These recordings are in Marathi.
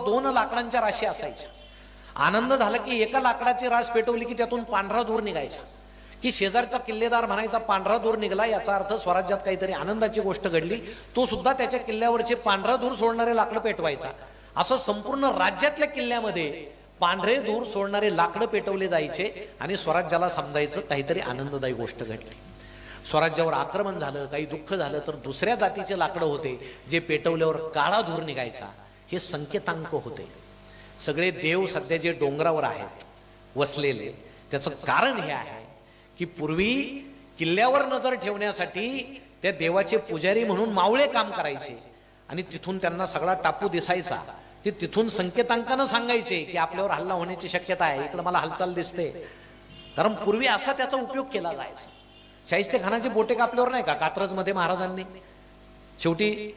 2 लाकडांच्या राशी असायच्या. आनंद झाला की एका लाकडाची रास पेटवली की त्यातून पांढरा धूर निघायचा, की शेजारचा किल्लेदार म्हणायचा पांढरा धूर निघाला, याचा अर्थ स्वराज्यात काहीतरी आनंदाची गोष्ट घडली. तो सुद्धा त्याच्या किल्ल्यावरचे पांढरा धूर सोडणारे लाकडं पेटवायचा. असं संपूर्ण राज्यातल्या किल्ल्यामध्ये पांढरे धूर सोडणारे लाकडं पेटवले जायचे आणि स्वराज्याला समजायचं काहीतरी आनंददायी गोष्ट घडली. स्वराज्यावर आक्रमण झालं, काही दुःख झालं तर दुसऱ्या जातीचे लाकडं होते जे पेटवल्यावर काळा धूर निघायचा. हे संकेतांक होते. सगळे देव सध्या जे डोंगरावर आहेत वसलेले, त्याचं कारण हे आहे की पूर्वी किल्ल्यावर नजर ठेवण्यासाठी त्या देवाचे पुजारी म्हणून मावळे काम करायचे आणि तिथून त्यांना सगळा टापू दिसायचा. ते तिथून संकेतांकानं सांगायचे की आपल्यावर हल्ला होण्याची शक्यता आहे, इकडे मला हालचाल दिसते. कारण पूर्वी असा त्याचा उपयोग केला जायचा. शाहिस्ते खानाचे बोटे कापल्यावर नाही का कात्रज मध्ये महाराजांनी शेवटी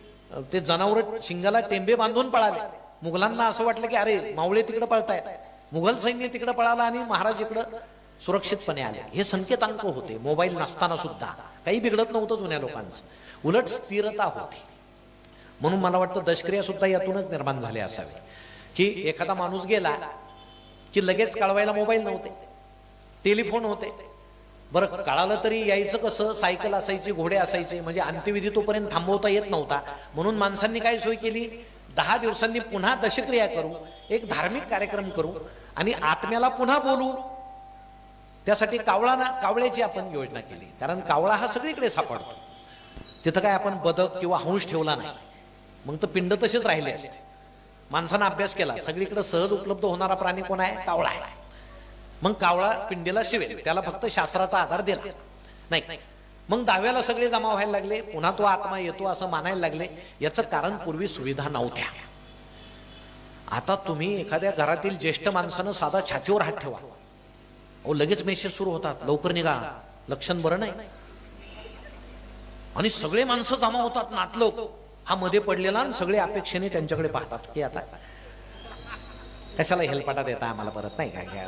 ते जनावर शिंगाला टेंबे बांधून पळाले. मुघलांना असं वाटलं की अरे मावळे तिकडे पळतायत, मुघल सैन्य तिकडे पळाला आणि महाराज इकडं सुरक्षितपणे आले. हे संकेतांक होते. मोबाईल नसताना सुद्धा काही बिघडत नव्हतं जुन्या लोकांचं, उलट स्थिरता होती. म्हणून मला वाटतं दशक्रिया सुद्धा यातूनच निर्माण झाले असावे की एखादा माणूस गेला की लगेच कळवायला मोबाईल नव्हते, टेलिफोन होते. बरं कळालं तरी यायचं कसं? सायकल असायची, घोडे असायचे, म्हणजे अंत्यविधी तोपर्यंत थांबवता येत नव्हता. म्हणून माणसांनी काय सोय केली, 10 दिवसांनी पुन्हा दशक्रिया करू, एक धार्मिक कार्यक्रम करू आणि आत्म्याला पुन्हा बोलू. त्यासाठी कावळ्याची आपण योजना केली. कारण कावळा हा सगळीकडे सापडतो. तिथं काय आपण बदक किंवा हंस ठेवला नाही, मग तर पिंड तसेच राहिले असते. माणसानं अभ्यास केला, सगळीकडे सहज उपलब्ध होणारा प्राणी कोण आहे? कावळा आहे. मग कावळा पिंडीला शिवेल, त्याला फक्त शास्त्राचा आधार दिला नाही. मग 10व्याला सगळे जमा व्हायला लागले, पुन्हा तो आत्मा येतो असं मानायला लागले. याचं कारण पूर्वी सुविधा नव्हत्या. आता तुम्ही एखाद्या घरातील ज्येष्ठ माणसानं साधा छातीवर हात ठेवा, अहो लगेच मेसेज सुरू होतात, लवकर निघा, लक्षण बरं नाही. आणि सगळे माणसं जमा होतात, नातलोक हा मध्ये पडलेला, आणि सगळे अपेक्षेने त्यांच्याकडे पाहतात की आता कशाला हेलपाटा देता आम्हाला परत, नाही काय.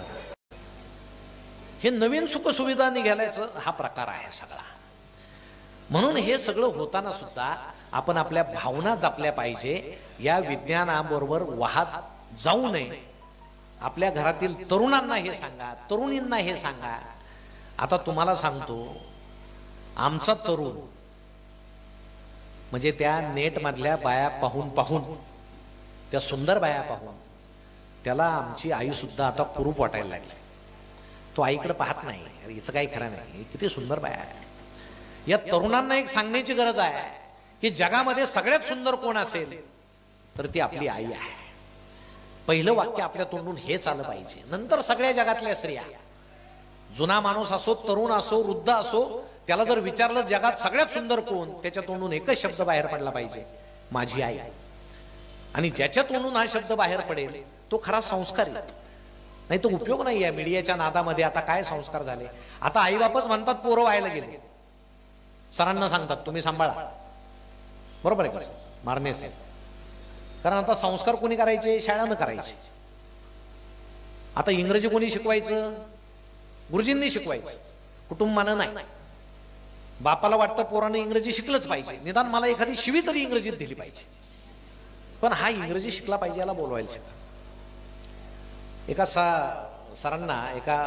हे नवीन सुख सुविधा निघाल्याचं हा प्रकार आहे सगळा. म्हणून हे सगळं होताना सुद्धा आपण आपल्या भावना जपल्या पाहिजे. या विज्ञानाबरोबर वाहत जाऊ नये. आपल्या घरातील तरुणांना हे सांगा, तरुणींना हे सांगा. आता तुम्हाला सांगतो, आमचा तरुण म्हणजे त्या नेट मधल्या बाया पाहून पाहून, त्या सुंदर बाया पाहून त्याला आमची आई सुद्धा आता कुरूप वाटायला लागली. तो आईकडे पाहत नाही, अरे हिचं काही खरं नाही, किती सुंदर बाया आहे. या तरुणांना एक सांगण्याची गरज आहे की जगामध्ये सगळ्यात सुंदर कोण असेल तर ती आपली आई आहे. पहिलं वाक्य आपल्या तोंडून हेच आलं पाहिजे. नंतर सगळ्या जगातल्या स्त्रिया, जुना माणूस असो, तरुण असो, वृद्ध असो, त्याला जर विचारलं जगात सगळ्यात सुंदर कोण, त्याच्या तोंडून एकच शब्द बाहेर पडला पाहिजे, माझी आई. आणि ज्याच्या तोंडून हा शब्द बाहेर पडेल तो खरा संस्कारी. नाही तो उपयोग नाही आहे मीडियाच्या नादामध्ये. आता काय संस्कार झाले, आता आई बापच म्हणतात पोरं व्हायला गेले, सरांना सांगतात तुम्ही सांभाळा, बरोबर आहे का, मारणे साहेब. कारण आता संस्कार कोणी करायचे? शाळानं करायचे. आता इंग्रजी कोणी शिकवायचं? गुरुजींनी शिकवायचं, कुटुंबानं नाही. बापाला वाटतं पोरानं इंग्रजी शिकलंच पाहिजे, निदान मला एखादी शिवी तरी इंग्रजीत दिली पाहिजे. पण हा इंग्रजी शिकला पाहिजे याला बोलवायला शिका. एका सरांना एका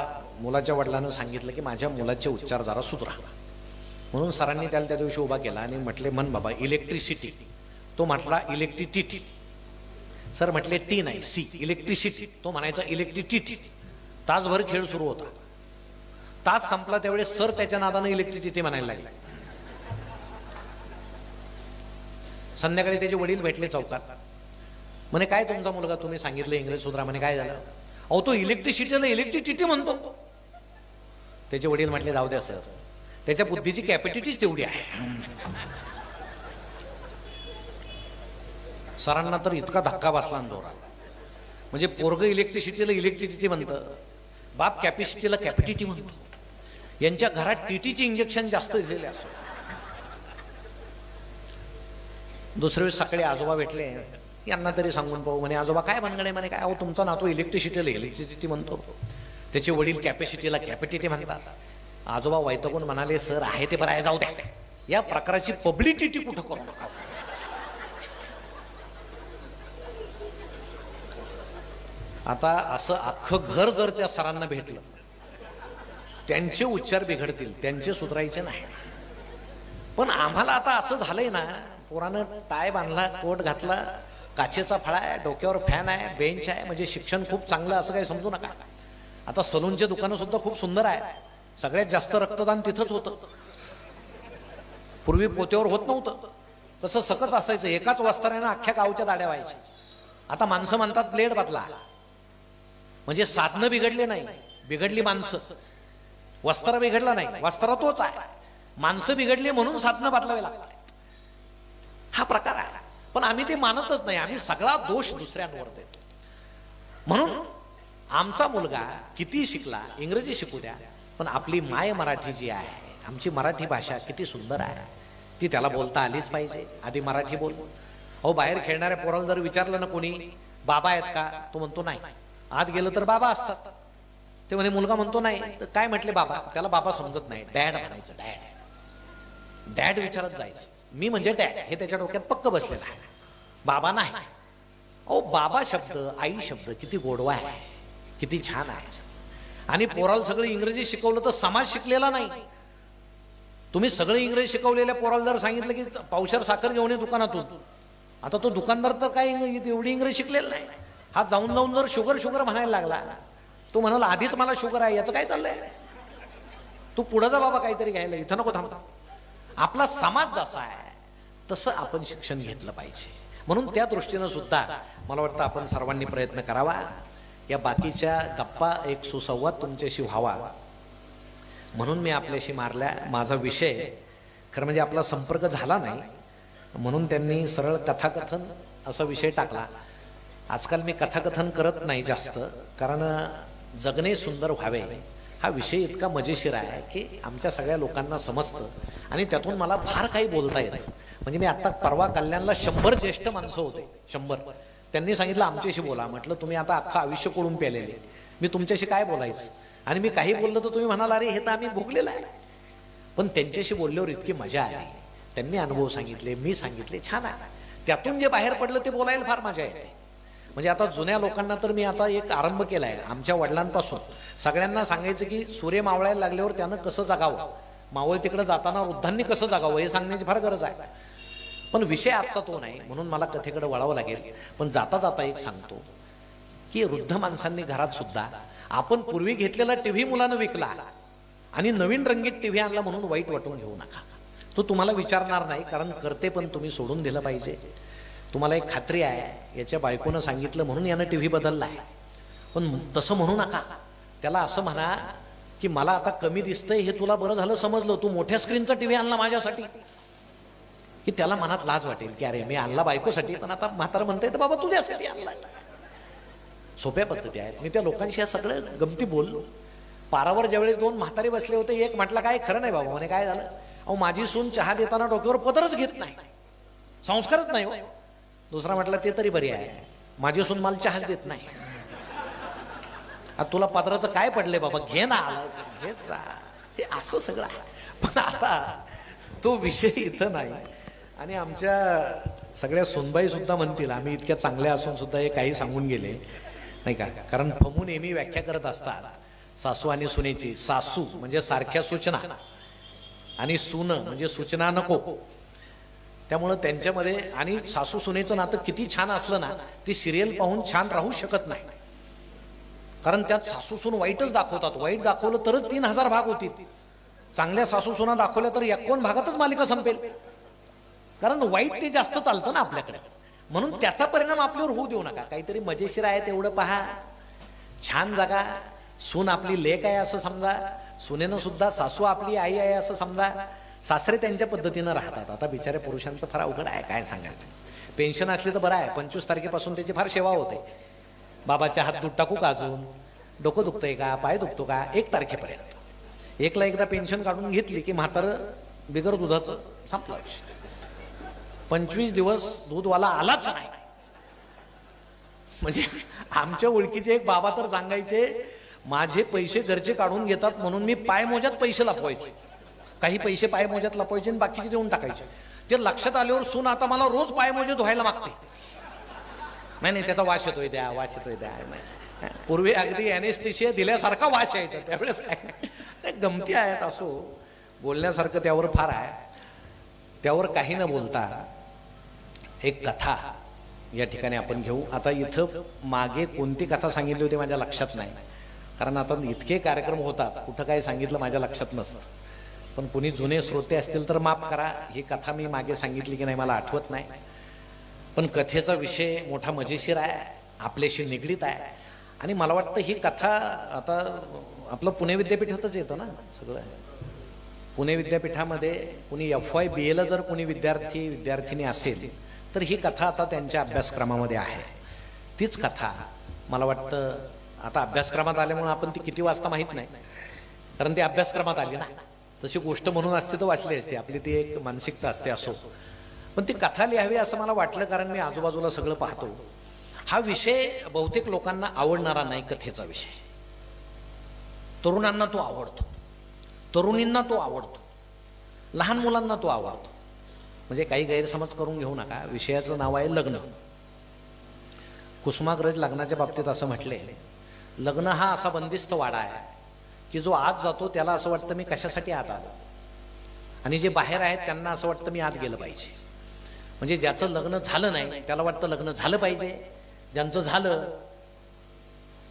मुलाच्या वडिलांना सांगितलं की माझ्या मुलाचे उच्चार जरा सुधरा. म्हणून सरांनी त्याला त्या दिवशी उभा केला आणि म्हटले म्हण बाबा इलेक्ट्रिसिटी. तो म्हटला इलेक्ट्रिसिटी. सर म्हटले टी नाही सी, इलेक्ट्रिसिटी. तो म्हणायचा इलेक्ट्रिसिटी. तासभर खेळ सुरू होता. तास संपला त्यावेळेस सर त्याच्या नादानं इलेक्ट्रिसिटी म्हणायला लागला. संध्याकाळी त्याचे वडील भेटले चौकात. म्हणे काय तुमचा मुलगा, तुम्ही सांगितलं इंग्रजी सुधरा, म्हणे काय झालं? अहो तो इलेक्ट्रिसिटीला इलेक्ट्रिसिटी म्हणतो. त्याचे वडील म्हटले जाऊ द्या सर, त्याच्या बुद्धीची कॅपॅसिटीच तेवढी आहे. सरांना तर इतका धक्का बसला जोरात. म्हणजे पोरग इलेक्ट्रिसिटीला इलेक्ट्रिसिटी म्हणतं, बाप कॅपॅसिटीला कॅपॅसिटी म्हणतो. यांच्या घरात टीटीची इंजेक्शन जास्त दिलेले असो. दुसऱ्या वेळेस सकाळी आजोबा भेटले, यांना तरी सांगून पाहू. म्हणे आजोबा काय भानगड आहे? म्हणे काय, अहो तुमचा नातू इलेक्ट्रिसिटीला इलेक्ट्रिसिटी म्हणतो, त्याचे वडील कॅपॅसिटीला कॅपॅसिटी म्हणतात. आजोबा वैतागून म्हणाले सर आहे ते बरं आहे, जाऊ द्या, या प्रकाराची पब्लिसिटी कुठं करू नका. आता असं अख्खं घर जर त्या सरांना भेटलं, त्यांचे उच्चार बिघडतील, त्यांचे सुधारायचे नाही. पण आम्हाला आता असं झालंय ना, पोरानं टाय बांधला, कोट घातला, काचेचा फळा आहे, डोक्यावर फॅन आहे, बेंच आहे, म्हणजे शिक्षण खूप चांगलं असं काही समजू नका. आता सलूनचे दुकानं सुद्धा खूप सुंदर आहे. सगळ्यात जास्त रक्तदान तिथंच होतं. पूर्वी पोत्यावर होत नव्हतं, तसं सकच असायचं. एकाच वस्त्राने अख्ख्या गावच्या दाड्या व्हायच्या. आता माणसं म्हणतात ब्लेड बदला, म्हणजे साधनं बिघडले नाही, बिघडली माणसं. वस्त्र बिघडलं नाही, वस्त्र तोच आहे. माणसं बिघडली म्हणून साधनं बदलावे लागतात. हा प्रकार आहे. पण आम्ही ते मानतच नाही. आम्ही सगळा दोष दुसऱ्यांवर देतो. म्हणून आमचा मुलगा किती शिकला, इंग्रजी शिकू द्या, पण आपली माय मराठी जी आहे, आमची मराठी भाषा किती सुंदर आहे, ती त्याला बोलता आलीच पाहिजे. आधी मराठी बोल. अहो, बाहेर खेळणाऱ्या पोराला जर विचारलं ना कोणी, बाबा आहेत का, तो म्हणतो नाही. आत गेलं तर बाबा असतात. ते म्हणे मुलगा म्हणतो नाही, तर काय म्हटले बाबा, त्याला बाबा समजत नाही, डॅड म्हणायचं. डॅड डॅड विचारत जायचं. मी म्हणजे डॅड हे त्याच्या डोक्यात पक्क बसलेलं आहे, बाबा नाही. अहो, बाबा शब्द, आई शब्द किती गोडवा आहे, किती छान आहे. आणि पोराला सगळं इंग्रजी शिकवलं तर समाज शिकलेला नाही. तुम्ही सगळं इंग्रजी शिकवलेल्या पोराला जर सांगितलं की पावशेर साखर घेऊन ये दुकानातून, आता तो दुकानदार तर काय एवढी इंग्रजी शिकलेला नाही. हा जाऊन जाऊन जर शुगर शुगर म्हणायला लागला, तो म्हणाला आधीच मला शुगर आहे, याचं काय चाललंय, तू पुढे जा बाबा काहीतरी घ्यायला, इथं नको थांबता. आपला समाज जसा आहे तसं आपण शिक्षण घेतलं पाहिजे. म्हणून त्या दृष्टीनं सुद्धा मला वाटतं आपण सर्वांनी प्रयत्न करावा. या बाकीच्या गप्पा एक सुसंवाद तुमच्याशी व्हावा म्हणून मी आपल्याशी मारल्या. माझा विषय खरं म्हणजे आपला संपर्क झाला नाही म्हणून त्यांनी सरळ कथाकथन असा विषय टाकला. आजकाल मी कथाकथन करत नाही जास्त, कारण जगणे सुंदर व्हावे हा विषय इतका मजेशीर आहे की आमच्या सगळ्या लोकांना समजतं आणि त्यातून मला फार काही बोलता येतं. म्हणजे मी आता परवा कल्याणला 100 ज्येष्ठ माणसं होते, 100. त्यांनी सांगितलं आमच्याशी बोला. म्हटलं तुम्ही आता अख्खं आयुष्य कोडून पेलेले, मी तुमच्याशी काय बोलायचं, आणि मी काही बोललो तर तुम्ही म्हणाल अरे हे तर आम्ही भोगलेलं आहे. पण त्यांच्याशी बोलल्यावर इतकी मजा आली. त्यांनी अनुभव सांगितले, मी सांगितले, छान आहे. त्यातून जे बाहेर पडलं ते बोलायला फार मजा येते. म्हणजे आता जुन्या लोकांना तर मी आता एक आरंभ केला आहे. आमच्या वडिलांपासून सगळ्यांना सांगायचं की सूर्य मावळायला लागल्यावर त्यानं कसं जगावं, मावळ तिकडे जाताना वृद्धांनी कसं जगावं हे सांगण्याची फार गरज आहे. पण विषय आजचा तो नाही म्हणून मला कथेकडे वळावं लागेल. पण जाता जाता एक सांगतो की वृद्ध माणसांनी घरात सुद्धा, आपण पूर्वी घेतलेला टीव्ही मुलानं विकला आणि नवीन रंगीत टीव्ही आणला म्हणून वाईट वाटून घेऊ नका. तो तुम्हाला विचारणार नाही, कारण करते पण तुम्ही सोडून दिलं पाहिजे. तुम्हाला एक खात्री आहे, याच्या बायकोनं सांगितलं म्हणून यानं टीव्ही बदलला आहे, पण तसं म्हणू नका. त्याला असं म्हणा की मला आता कमी दिसतंय हे तुला बरं झालं समजलं, तू मोठ्या स्क्रीनचा टीव्ही आणला माझ्यासाठी, की त्याला मनात लाज वाटेल की अरे मी आणला बायकोसाठी, पण आता म्हातारं म्हणता येतं बाबा तुझ्यासाठी आणला. सोप्या पद्धती आहेत. मी त्या लोकांशी या सगळं गमती बोललो. पारावर ज्यावेळेस 2 म्हातारे बसले होते, एक म्हटलं काय खरं नाही बाबा, म्हणे काय झालं, अहो माझी सून चहा देताना डोक्यावर पदरच घेत नाही, संस्कारच नाही हो. दुसरा म्हटलं ते तरी बरी आहे, माझी सून मला चहाच देत नाही. आता तुला पदराचं काय पडलंय बाबा, घे ना, घेत जा. हे असं सगळं आहे. पण आता तो विषय इथं नाही. आणि आमच्या सगळ्या सुनबाई सुद्धा म्हणतील आम्ही इतक्या चांगल्या असून सुद्धा हे काही सांगून गेले नाही का. कारण फमू नेहमी व्याख्या करत असतात सासू आणि सुनेची. सासू म्हणजे सारख्या सूचना आणि सून म्हणजे सूचना नको. त्यामुळं त्यांच्यामध्ये आणि सासू सुनेचं नातं किती छान असलं ना, ती सिरियल पाहून छान राहू शकत नाही. कारण त्यात सासू सून वाईटच दाखवतात. वाईट दाखवलं तरच 3000 भाग होतील. चांगल्या सासू सुना दाखवल्या तर 51 भागातच मालिका संपेल. कारण वाईट ते जास्त चालतं ना आपल्याकडे. म्हणून त्याचा परिणाम आपल्यावर होऊ देऊ नका. काहीतरी मजेशीर आहे तेवढं पहा, छान जगा. सून आपली लेक आहे असं समजा, सुनेनं सुद्धा सासू आपली आई आहे असं समजा. सासरे त्यांच्या पद्धतीनं राहतात. आता बिचाऱ्या पुरुषांचं फार अवघड आहे, काय सांगायचं. पेन्शन असली तर बरं आहे, 25 तारखेपासून त्याची फार सेवा होते. बाबाच्या हात दूध टाकू का, अजून डोकं दुखतंय का, पाय दुखतो का, 1 तारखेपर्यंत. 1ला एकदा पेन्शन काढून घेतली की म्हातारं बिगर दुधाचं संपलं. 25 दिवस दूधवाला आलाच नाही. म्हणजे आमच्या ओळखीचे एक बाबा तर सांगायचे, माझे पैसे घरचे काढून घेतात म्हणून मी पायमोज्यात पैसे लपवायचे. काही पैसे पायमोज्यात लपवायचे आणि बाकीचे देऊन टाकायचे. ते लक्षात आल्यावर सून आता मला रोज पायमोजे धुवायला मागते. नाही त्याचा वास येतोय, द्या वास येतोय, द्या. नाही पूर्वी अगदी ॲनेस्थेशिया दिल्यासारखा वास यायचा, त्यावेळेस काय गमती आहेत. असो, बोलण्यासारखं त्यावर फार आहे. त्यावर काही न बोलता एक कथा या ठिकाणी आपण घेऊ. आता इथं मागे कोणती कथा सांगितली होती माझ्या लक्षात नाही, कारण आता इतके कार्यक्रम होतात, कुठं काय सांगितलं माझ्या लक्षात नसतं. पण कुणी जुने श्रोते असतील तर माफ करा, ही कथा मी मागे सांगितली की नाही मला आठवत नाही. पण कथेचा विषय मोठा मजेशीर आहे, आपल्याशी निगडीत आहे. आणि मला वाटतं ही कथा आता आपलं पुणे विद्यापीठातच येतं ना सगळं. पुणे विद्यापीठामध्ये कुणी FY BA जर कुणी विद्यार्थिनी असेल तर ही कथा आता त्यांच्या अभ्यासक्रमामध्ये आहे. तीच कथा मला वाटतं आता अभ्यासक्रमात आल्यामुळे आपण ती किती वाजता माहीत नाही, कारण ती अभ्यासक्रमात आली ना. तशी गोष्ट म्हणून असते तर वाचली असते, आपली ती एक मानसिकता असते. असो, पण ती कथा लिहावी असं मला वाटलं, कारण मी आजूबाजूला सगळं पाहतो. हा विषय बहुतेक लोकांना आवडणारा नाही, कथेचा विषय. तरुणांना तो आवडतो, तरुणींना तो आवडतो, लहान मुलांना तो आवडतो. म्हणजे काही गैरसमज करून घेऊ नका. विषयाचं नाव आहे लग्न. कुसुमाग्रज लग्नाच्या बाबतीत असं म्हटले, लग्न हा असा बंदिस्त वाडा आहे की जो आत जातो त्याला असं वाटतं मी कशासाठी आत आलो, आणि जे बाहेर आहेत त्यांना असं वाटतं मी आत गेलं पाहिजे. म्हणजे ज्याचं लग्न झालं नाही त्याला वाटतं लग्न झालं पाहिजे, ज्यांचं झालं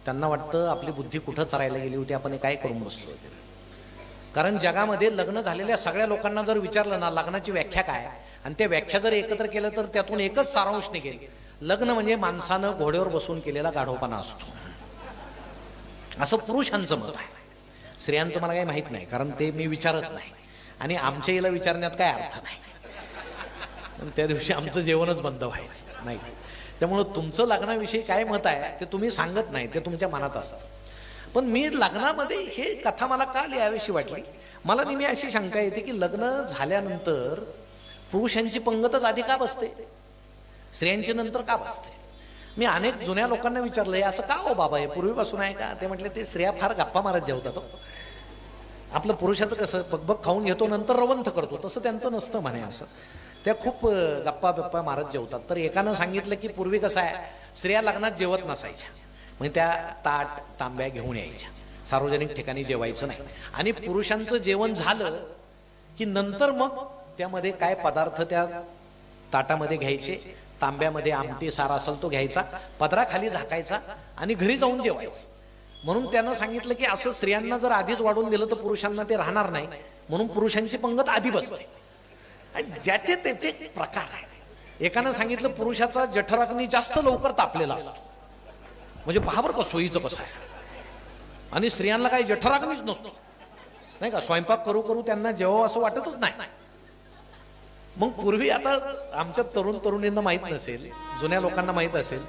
त्यांना वाटतं आपली बुद्धी कुठं चरायला गेली होती, आपण काय करून बसलो. कारण जगामध्ये लग्न झालेल्या सगळ्या लोकांना जर विचारलं ना लग्नाची व्याख्या काय, आणि त्या व्याख्या जर एकत्र केलं तर त्यातून एकच सारांश निघेल, लग्न म्हणजे माणसानं घोड्यावर बसून केलेला गाढवपणा असतो, असं पुरुषांचं मत आहे. स्त्रियांचं मला काही माहित नाही, कारण ते मी विचारत नाही, आणि आमच्या याला विचारण्यात काय अर्थ नाही. त्या दिवशी आमचं जेवणच बंद व्हायचं नाही. त्यामुळं तुमचं लग्नाविषयी काय मत आहे ते तुम्ही सांगत नाही, ते तुमच्या मनात असतं. पण मी लग्नामध्ये हे कथा मला का लिहावीशी वाटली, मला नेहमी अशी शंका येते की लग्न झाल्यानंतर पुरुषांची पंगतच आधी का बसते, स्त्रियांची नंतर का बसते. मी अनेक जुन्या लोकांना विचारलं, हे असं का हो बाबा, हे पूर्वीपासून आहे का. ते म्हटले ते स्त्रिया फार गप्पा मारत जेवतात. आपलं पुरुषाचं कसं बघ खाऊन घेतो नंतर रवंथ करतो, तसं त्यांचं नसतं म्हणे. असं त्या खूप गप्पा मारत जेवतात. तर एकानं सांगितलं की पूर्वी कसं आहे, स्त्रिया लग्नात जेवत नसायच्या, म्हणजे त्या ताट तांब्या घेऊन यायच्या, सार्वजनिक ठिकाणी जेवायचं नाही. आणि पुरुषांचं जेवण झालं की नंतर मग त्यामध्ये काय पदार्थ त्या ताटामध्ये घ्यायचे, तांब्यामध्ये आमटी सार असेल तो घ्यायचा, पदराखाली झाकायचा आणि घरी जाऊन जेवायचं. म्हणून त्यानं सांगितलं की असं स्त्रियांना जर आधीच वाढून दिलं तर पुरुषांना ते राहणार नाही, म्हणून पुरुषांची पंगत आधी बसते. ज्याचे त्याचे प्रकार आहे. एकानं सांगितलं पुरुषाचा जठराग्नी जास्त लवकर तापलेला असतो, म्हणजे पहा बरं का सोयीचं कसं आहे. आणि स्त्रियांना काही जठराग्नीच नसतो, नाही का, स्वयंपाक करू करू त्यांना जेव्हा असं वाटतच नाही. मग पूर्वी, आता आमच्या तरुण तरुणींना माहीत नसेल, जुन्या लोकांना माहीत असेल,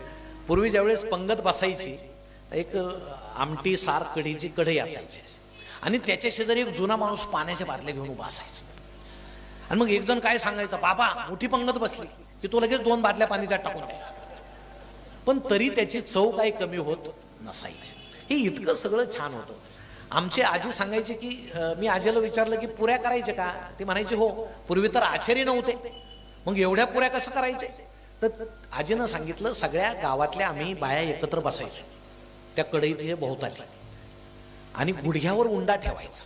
पूर्वी ज्यावेळेस पंगत बसायची, एक आमटी सार कढीची कढई असायची, आणि त्याच्या शेजारी एक जुना माणूस पाण्याच्या बादल्या घेऊन उभा असायचा. आणि मग एक जण काय सांगायचं, बाबा मोठी पंगत बसली की तो लगेच 2 बादल्या पाणी त्यात टाकून द्यायचा. पण तरी त्याची चव काही कमी होत नसायची. हे इतकं सगळं छान होतं. आमची आजी सांगायची की मी आजीला विचारलं की पुऱ्या करायचे का, ती म्हणायची हो, पूर्वी तर आचारी नव्हते, मग एवढ्या पुऱ्या कसं करायचे. तर आजीनं सांगितलं, सगळ्या गावातल्या आम्ही बाया एकत्र बसायचो त्या कढईच्या भोवताली, आणि गुडघ्यावर उंडा ठेवायचा,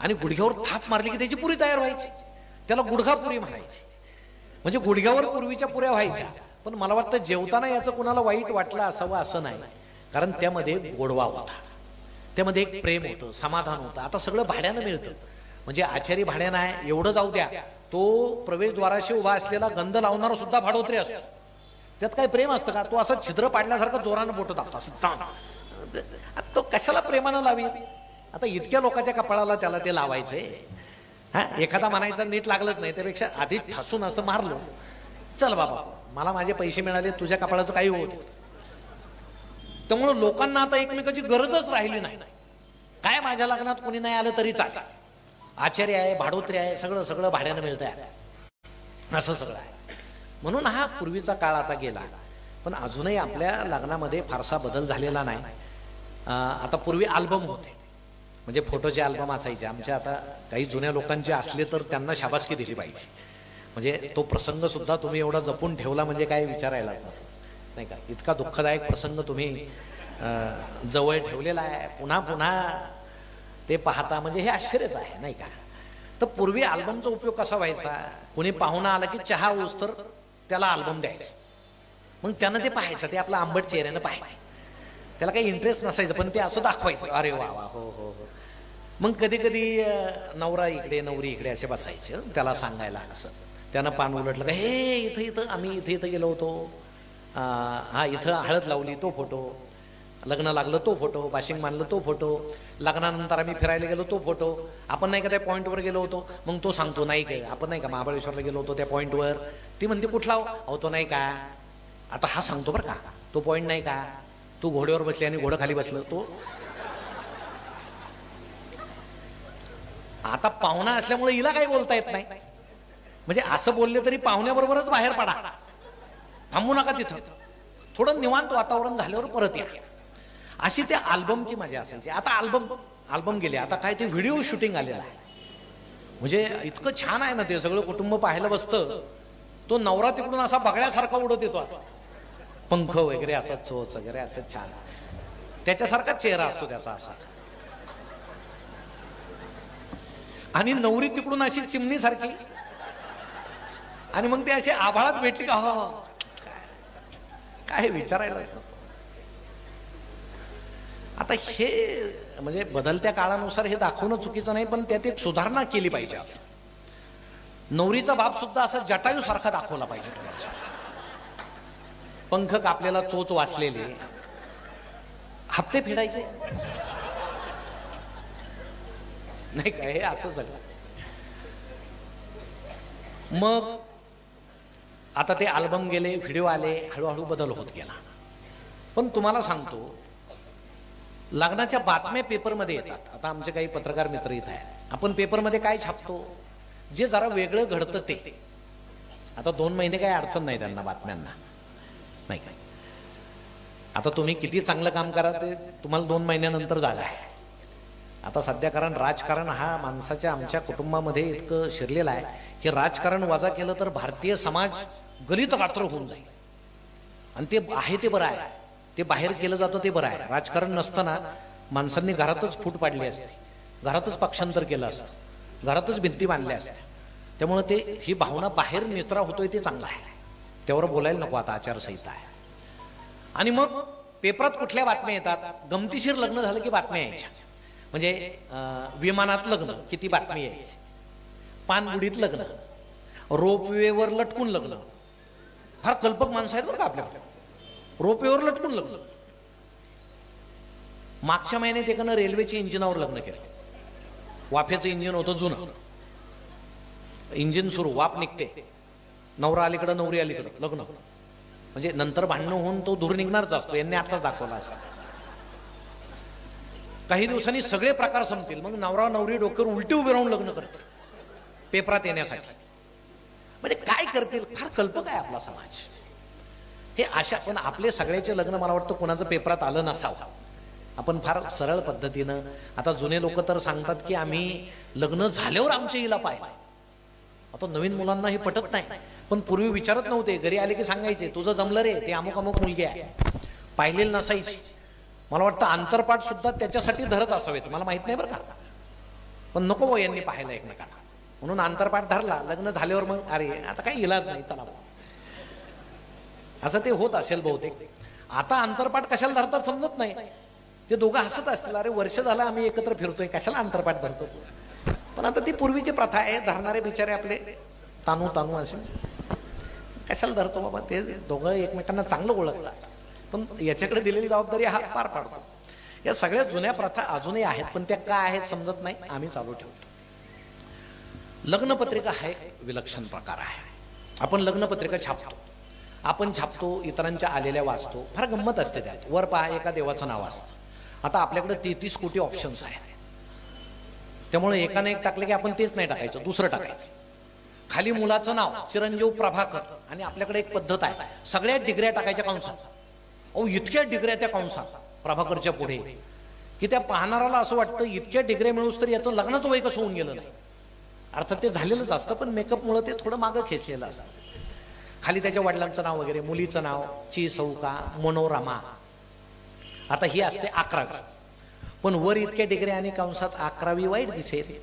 आणि गुडघ्यावर थाप मारली की त्याची पुरी तयार व्हायची. त्याला गुडघापुरी म्हणायची. म्हणजे गुडघ्यावर पूर्वीच्या पुऱ्या व्हायच्या. पण मला वाटतं जेवताना याचं कुणाला वाईट वाटलं असावं असं नाही, कारण त्यामध्ये गोडवा होता, त्यामध्ये एक प्रेम होतं, समाधान होतं. आता सगळं भाड्यानं मिळतं, म्हणजे आचारी भाड्यानं आहे एवढं जाऊ द्या, तो प्रवेशद्वाराशी उभा असलेला गंध लावणारा सुद्धा भाडोत्री असतो. त्यात काय प्रेम असतं का, तो असं छिद्र पाडल्यासारखं जोरानं बोट दाबतो. तो कशाला प्रेमानं लावी. आता इतक्या लोकांच्या कपाळाला त्याला ते लावायचे. हा, एखादा म्हणायचा नीट लागलंच नाही, त्यापेक्षा आधी ठासून असं मारलं, चल बाबा मला माझे पैसे मिळाले, तुझ्या कपाळाचं काही होत. त्यामुळं लोकांना आता एकमेकाची गरजच राहिली नाही. काय माझ्या लग्नात कोणी नाही आलं तरी चालेल, आचार्य आहे, भाडोत्री आहे, सगळं सगळं भाड्यानं मिळतंय, असं सगळं आहे. म्हणून हा पूर्वीचा काळ आता गेला. पण अजूनही आपल्या लग्नामध्ये फारसा बदल झालेला नाही. आता पूर्वी अल्बम होते, म्हणजे फोटोचे अल्बम असायचे आमच्या. आता काही जुन्या लोकांचे असले तर त्यांना शाबासकी दिली पाहिजे. म्हणजे तो प्रसंग सुद्धा तुम्ही एवढा जपून ठेवला म्हणजे काय विचारायला नाही का. इतका दुःखदायक प्रसंग तुम्ही जवळ ठेवलेला आहे, पुन्हा पुन्हा ते पाहता, म्हणजे हे आश्चर्यच आहे नाही का. तर पूर्वी अल्बमचा उपयोग कसा व्हायचा, कोणी पाहुणा आला की चहा होस तर त्याला अल्बम द्यायचं, मग त्यानं ते पाहायचं, ते आपलं आंबट चेहऱ्यानं पाहायचं, त्याला काही इंटरेस्ट नसायचं पण ते असं दाखवायचं, अरे वा वा हो हो हो. मग कधी कधी नवरा इकडे नवरी इकडे असे बसायचे त्याला सांगायला, असं त्यानं पान उलटलं का, हे इथं इथं आम्ही इथे इथं गेलो होतो, हा इथं हळद लावली तो फोटो, लग्न लागलं तो फोटो, बाशिंग मानलं तो फोटो, लग्नानंतर आम्ही फिरायला गेलो तो फोटो, आपण नाही का त्या पॉईंटवर गेलो होतो, मग तो सांगतो नाही काय आपण नाही का महाबळेश्वरला गेलो होतो त्या पॉईंटवर, ती म्हणते कुठला हो तो नाही का, आता हा सांगतो बरं का तो पॉईंट नाही का, तू घोड्यावर बसली आणि घोडं खाली बसलं, तो आता पाहुणा असल्यामुळे हिला काही बोलता येत नाही, म्हणजे असं बोलले तरी पाहुण्याबरोबरच बाहेर पडा, थांबू नका तिथं, थोडं निवांत वातावरण झाल्यावर परत या, अशी त्या अल्बमची मजा असायची. आता अल्बम गेले, आता काय ते व्हिडिओ शूटिंग आलेलं आहे, म्हणजे इतकं छान आहे ना ते, सगळं कुटुंब पाहायला बसतं, तो नवरा तिकडून असा बगड्यासारखा उडत येतो, असा पंख वगैरे असं चोच वगैरे असं छान, त्याच्यासारखा चेहरा असतो त्याचा असा, आणि नवरी तिकडून अशी चिमणी सारखी, आणि मग ते अशी आभाळात भेटली का हो काय विचारायलाच नको. आता हे म्हणजे बदलत्या काळानुसार हे दाखवणं चुकीचं नाही, पण त्यात एक सुधारणा केली पाहिजे. नवरीचा बाप सुद्धा असा जटायू सारखा दाखवला पाहिजे, पंख कापलेला चोच वाचलेले, हप्ते फेडायचे नाही का, हे असं सगळं. मग आता ते अल्बम गेले, व्हिडिओ आले, हळूहळू बदल होत गेला. पण तुम्हाला सांगतो, लग्नाच्या बातम्या पेपरमध्ये येतात. आता आमचे काही पत्रकार मित्र इथं आहेत, आपण पेपरमध्ये काय छापतो, जे जरा वेगळं घडतं ते. आता 2 महिने काही अडचण नाही त्यांना, बातम्यांना नाही काय. आता तुम्ही किती चांगलं काम करा ते तुम्हाला 2 महिन्यानंतर जागा आहे. आता सध्या कारण राजकारण हा माणसाच्या आमच्या कुटुंबामध्ये इतकं शिरलेलं आहे की राजकारण वजा केलं तर भारतीय समाज गलित गात्र होऊन जाईल, आणि ते आहे ते बरं आहे, ते बाहेर केलं जातं ते बरं आहे. राजकारण नसताना माणसांनी घरातच फूट पाडली असती, घरातच पक्षांतर केलं असतं, घरातच भिंती बांधल्या असत्या. त्यामुळे ते ही भावना बाहेर निचरा होतोय ते चांगलं आहे, त्यावर बोलायला नको. आता आचारसंहिता आहे. आणि मग पेपरात कुठल्या बातम्या येतात, गमतीशीर लग्न झालं की बातम्या यायच्या, म्हणजे विमानात लग्न किती बातमी यायची, पानगुडीत लग्न, रोपवेवर लटकून लग्न. फार कल्पक माणसं आहेत बरं का आपल्याकडे, रोपवेवर लटकून लग्न. मागच्या महिन्यात एकानं रेल्वेच्या इंजिनावर लग्न केलं, वाफेचं इंजिन होतं जुनं, इंजिन सुरू, वाफ निघते, नवरा अलीकडं नवरी अलीकडं, लग्न. म्हणजे नंतर भांडणं होऊन तो धूर निघणारच असतो, यांनी आताच दाखवला असा. काही दिवसांनी सगळे प्रकार संपतील, मग नवरा नवरी डोक्यावर उलटी उभे राहून लग्न करतील पेपरात येण्यासाठी. म्हणजे काय करतील, फार कल्पक आहे आपला समाज हे अशा. पण आपले सगळ्याचे लग्न मला वाटतं कोणाचं पेपरात आलं नसावं. आपण फार सरळ पद्धतीनं, आता जुने लोक तर सांगतात की आम्ही लग्न झाल्यावर आमच्या हिला पाहिलं. आता नवीन मुलांना हे पटत नाही, पण पूर्वी विचारत नव्हते, घरी आले की सांगायचे तुझं जमलं रे, ते अमुक अमुक मुलगी आहे, पाहिलेली नसायची. मला वाटतं अंतरपाठ सुद्धा त्याच्यासाठी धरत असावेत, मला माहित नाही बरं का, पण नको यांनी पाहायला एकमेकांना, म्हणून अंतरपाठ धरला. लग्न झाल्यावर मग अरे आता काही इलाज नाही, चला असं ते होत असेल बहुतेक. आता अंतरपाठ कशाला धरतात समजत नाही, ते दोघं हसत असतील, अरे वर्ष झालं आम्ही एकत्र फिरतोय, कशाला अंतरपाठ धरतो. पण आता ती पूर्वीची प्रथा आहे, धरणारे बिचारे आपले तानू तानू असे कशाला धरतो बाबा, ते दोघं एकमेकांना चांगलं ओळखतात, पण याच्याकडे दिलेली जबाबदारी हा पार पाडतो. या सगळ्या जुन्या प्रथा अजूनही आहेत, पण त्या काय आहेत समजत नाही, आम्ही चालू ठेवतो. लग्नपत्रिका हा विलक्षण प्रकार आहे. आपण लग्नपत्रिका छापतो, आपण छापतो, इतरांच्या आलेल्या वाचतो, फार गंमत असते त्यात. वर पहा एका देवाचं नाव असतं. आता आपल्याकडे 33 कोटी ऑप्शन्स आहेत, त्यामुळे एकाने एक टाकले की आपण तेच नाही टाकायचं, दुसरं टाकायचं. खाली मुलाचं नाव चिरंजीव प्रभाकर, आणि आपल्याकडे एक पद्धत आहे, सगळ्या डिग्र्या टाकायच्या कंसात. अहो इतक्या डिग्र्या त्या कंसात प्रभाकरच्या पुढे की त्या पाहणाऱ्याला असं वाटतं इतक्या डिग्र्या मिळूस तर याचं लग्नाचं वय कसं होऊन गेलं नाही. अर्थात ते झालेलंच असतं, पण मेकअपमुळे ते थोडं मागं खेचलेलं असतं. खाली त्याच्या वडिलांचं नाव वगैरे, मुलीचं नाव ची सौका मनोरमा, आता ही असते 11वी, पण वर इतक्या डिग्री आणि कंसात 11वी वाईट दिसेल,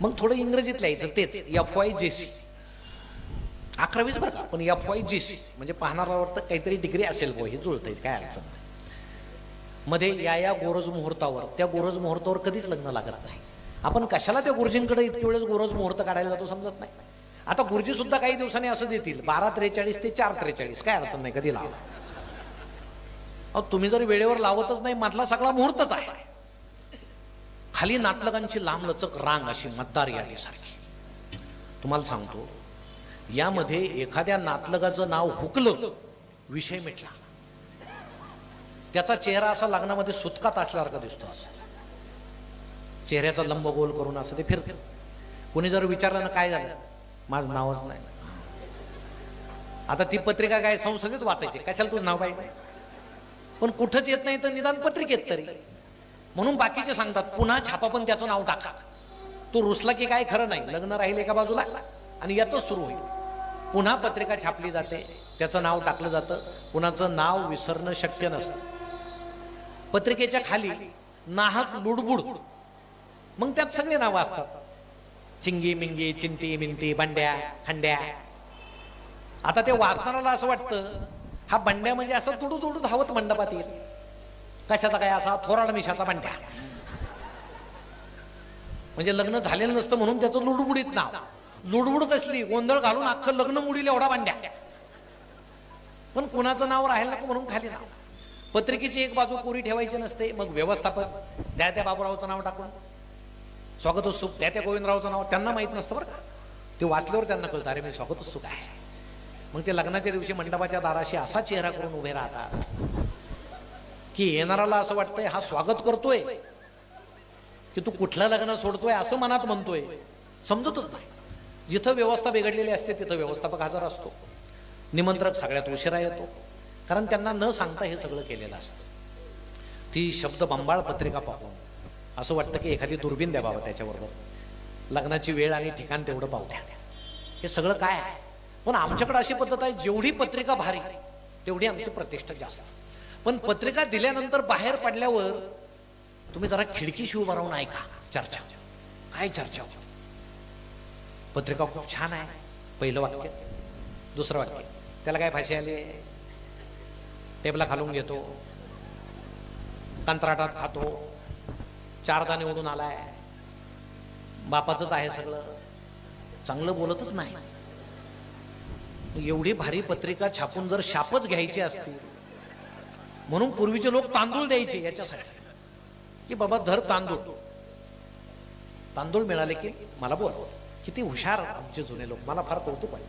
मग थोडं इंग्रजीत लिहायचं, तेच FYJC 11वीच बरं का, पण FYJC म्हणजे पाहणारा वाटतं काहीतरी डिग्री असेल बुवा, हे जुळतंय, काय अडचण नाही. मध्ये या गोरज मुहूर्तावर, त्या गोरज मुहूर्तावर कधीच लग्न लागत नाही. आपण कशाला त्या गुरुजींकडे इतके वेळेस गोरज मुहूर्त काढायला जातो समजत नाही. आता गुरुजी सुद्धा काही दिवसांनी असं देतील 12:43 ते 4:43, काय अडचण नाही, कधी लावा. तुम्ही जर वेळेवर लावतच नाही, मधला सगळा मुहूर्तच आहे. खाली नातलगांची लांबलचक रांग अशी मतदार यादीसारखी. तुम्हाला सांगतो, यामध्ये एखाद्या नातलगाचं नाव हुकलं, विषय मिटला. त्याचा चेहरा असा लग्नामध्ये सुतकात असल्यासारखा दिसतो, चेहऱ्याचा लंब गोल करून असं ते फिरत. कोणी जर विचारलं ना काय झालं, माझं नावच नाही. आता ती पत्रिका काय संसदेत वाचायची, कशाला तुझं नाव पाहिजे, पण कुठंच येत नाही तर निदान पत्रिकेत तरी. म्हणून बाकीचे सांगतात पुन्हा छापा पण त्याचं नाव टाका. तो रुसला की काय खरं नाही, लग्न राहील एका बाजूला आणि याच सुरू होईल. पुन्हा पत्रिका छापली जाते, त्याचं नाव टाकलं जातं, कुणाचं नाव विसरणं शक्य नसतं. पत्रिकेच्या खाली नाहक लुडबुड, मग त्यात सगळे नावं असतात, चिंगी मिंगी, चिंटी मिंटी, बंड्या खंड्या. आता ते वाचणाऱ्याला असं वाटतं हा बंड्या म्हणजे असं तुडू तुडू धावत मंडपात येईल, कशाचा काय असा थोराड मिशाचा बंड्या, म्हणजे लग्न झालेलं नसतं म्हणून त्याचं लुडबुडीत नाव. लुडबुड कसली, गोंधळ घालून अख्खं लग्न मुडील एवढा बंड्या, पण कुणाचं नाव राहील नको म्हणून खाली नाव. पत्रिकेची एक बाजू कोरी ठेवायची नसते, मग व्यवस्थापक द्या त्या बाबूरावचं नाव टाकून, स्वागत उत्सुक द्या त्या गोविंदरावचं नाव. त्यांना माहित नसतं बरं का, ते वाचल्यावर त्यांना कळतं अरे मी स्वागत उत्सुक आहे. मग ते लग्नाच्या दिवशी मंडपाच्या दाराशी असा चेहरा करून उभे राहतात की येणाराला असं वाटतंय हा स्वागत करतोय की तू कुठलं लग्न सोडतोय असं मनात म्हणतोय, समजतच नाही. जिथं व्यवस्था बिघडलेली असते तिथं व्यवस्थापक हजर असतो, निमंत्रक सगळ्यात उशिरा येतो, कारण त्यांना न सांगता हे सगळं केलेलं असतं. ती शब्द बंबाळ पत्रिका पाहून असं वाटतं की एखादी दुर्बीण द्यावा त्याच्याबरोबर, लग्नाची वेळ आणि ठिकाण तेवढं पाहू द्या. हे सगळं काय आहे, पण आमच्याकडे अशी पद्धत आहे, जेवढी पत्रिका भारी तेवढी आमची प्रतिष्ठा जास्त. पण पत्रिका दिल्यानंतर बाहेर पडल्यावर तुम्ही जरा खिडकीशी उभा राहून ऐका चर्चा. काय चर्चा? पत्रिका खूप छान आहे, पहिलं वाक्य. दुसरं वाक्य, त्याला काय फाशी आली, टेबला खालून घेतो, कंत्राटात खातो, 4दा निवडून आलाय, बापाचंच आहे सगळं, चांगलं बोलतच नाही. एवढी भारी पत्रिका छापून जर शापच घ्यायची असतील, म्हणून पूर्वीचे लोक तांदूळ द्यायचे याच्यासाठी की बाबा धर तांदूळ, तांदूळ मिळाले की मला बोल. किती हुशार आमचे जुने लोक, मला फार कौतुक आहे.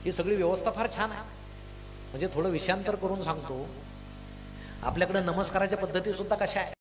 ही सगळी व्यवस्था फार छान आहे. म्हणजे थोडं विषयांतर करून सांगतो, आपल्याकडे नमस्काराच्या पद्धती सुद्धा कशा आहे.